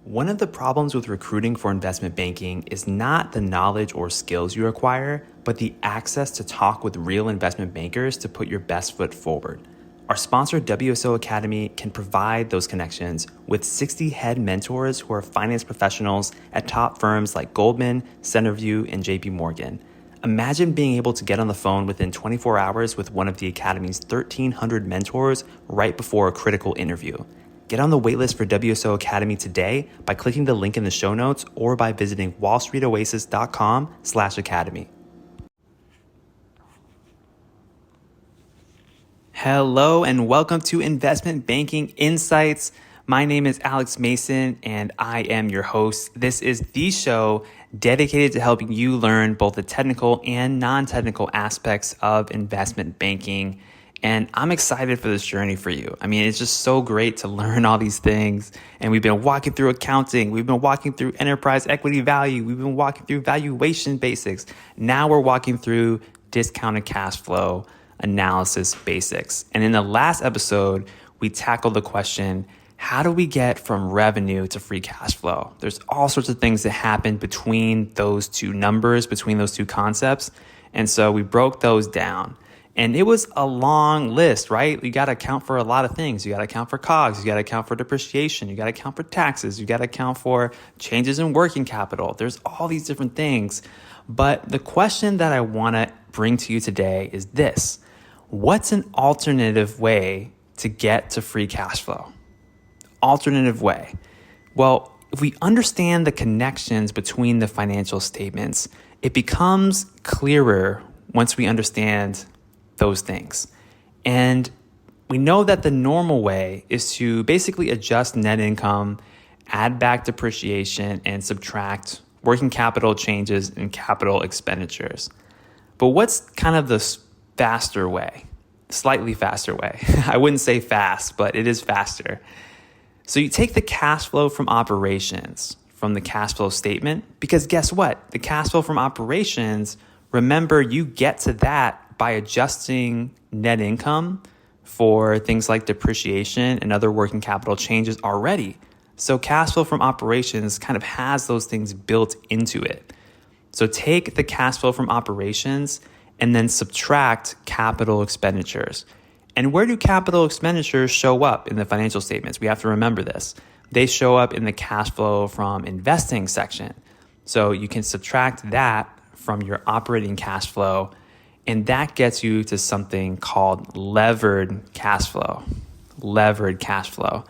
One of the problems with recruiting for investment banking is not the knowledge or skills you acquire, but the access to talk with real investment bankers to put your best foot forward. Our sponsor, WSO Academy, can provide those connections with 60 head mentors who are finance professionals at top firms like Goldman, Centerview, and JP Morgan. Imagine being able to get on the phone within 24 hours with one of the Academy's 1,300 mentors right before a critical interview. Get on the waitlist for WSO Academy today by clicking the link in the show notes or by visiting wallstreetoasis.com/academy. Hello and welcome to Investment Banking Insights. My name is Alex Mason and I am your host. This is the show dedicated to helping you learn both the technical and non-technical aspects of investment banking. And I'm excited for this journey for you. I mean, it's just so great to learn all these things. And we've been walking through accounting. We've been walking through enterprise equity value. We've been walking through valuation basics. Now we're walking through discounted cash flow analysis basics. And in the last episode, we tackled the question, how do we get from revenue to free cash flow? There's all sorts of things that happen between those two numbers, between those two concepts. And so we broke those down. And it was a long list, right? You got to account for a lot of things. You got to account for COGS. You got to account for depreciation. You got to account for taxes. You got to account for changes in working capital. There's all these different things. But the question that I want to bring to you today is this. What's an alternative way to get to free cash flow? Alternative way. Well, if we understand the connections between the financial statements, it becomes clearer once we understand those things. And we know that the normal way is to basically adjust net income, add back depreciation, and subtract working capital changes and capital expenditures. But what's kind of the faster way? Slightly faster way. I wouldn't say fast, but it is faster. So you take the cash flow from operations from the cash flow statement, because guess what? The cash flow from operations, remember, you get to that by adjusting net income for things like depreciation and other working capital changes already. So cash flow from operations kind of has those things built into it. So take the cash flow from operations and then subtract capital expenditures. And where do capital expenditures show up in the financial statements? We have to remember this. They show up in the cash flow from investing section. So you can subtract that from your operating cash flow, and that gets you to something called levered cash flow. Levered cash flow.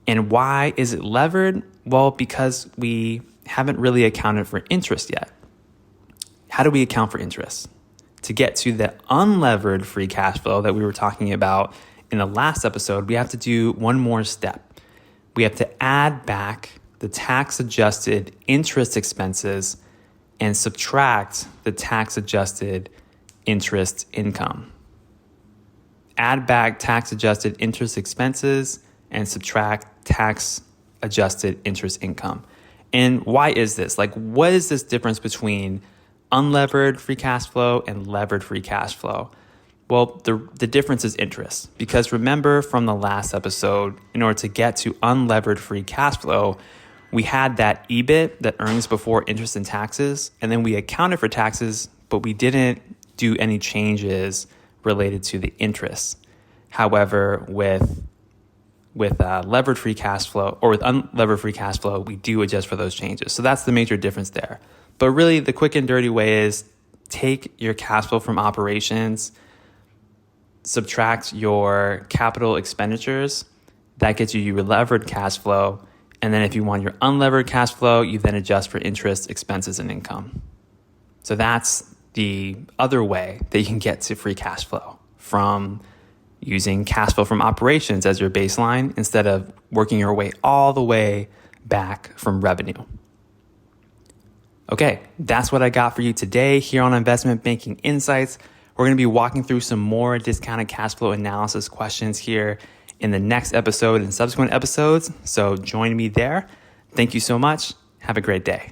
And why is it levered? Well, because we haven't really accounted for interest yet. How do we account for interest? To get to the unlevered free cash flow that we were talking about in the last episode, we have to do one more step. We have to add back the tax-adjusted interest expenses and subtract the tax-adjusted interest income. Add back tax-adjusted interest expenses and subtract tax-adjusted interest income. And why is this? Like, what is this difference between unlevered free cash flow and levered free cash flow? Well, the difference is interest. Because remember from the last episode, in order to get to unlevered free cash flow, we had that EBIT, that earnings before interest and taxes, and then we accounted for taxes, but we didn't do any changes related to the interest. However, with levered free cash flow, or with unlevered free cash flow, we do adjust for those changes. So that's the major difference there. But really, the quick and dirty way is take your cash flow from operations, subtract your capital expenditures. That gets you your levered cash flow. And then if you want your unlevered cash flow, you then adjust for interest, expenses, and income. So that's the other way that you can get to free cash flow, from using cash flow from operations as your baseline instead of working your way all the way back from revenue. Okay, that's what I got for you today here on Investment Banking Insights. We're going to be walking through some more discounted cash flow analysis questions here in the next episode and subsequent episodes. So join me there. Thank you so much. Have a great day.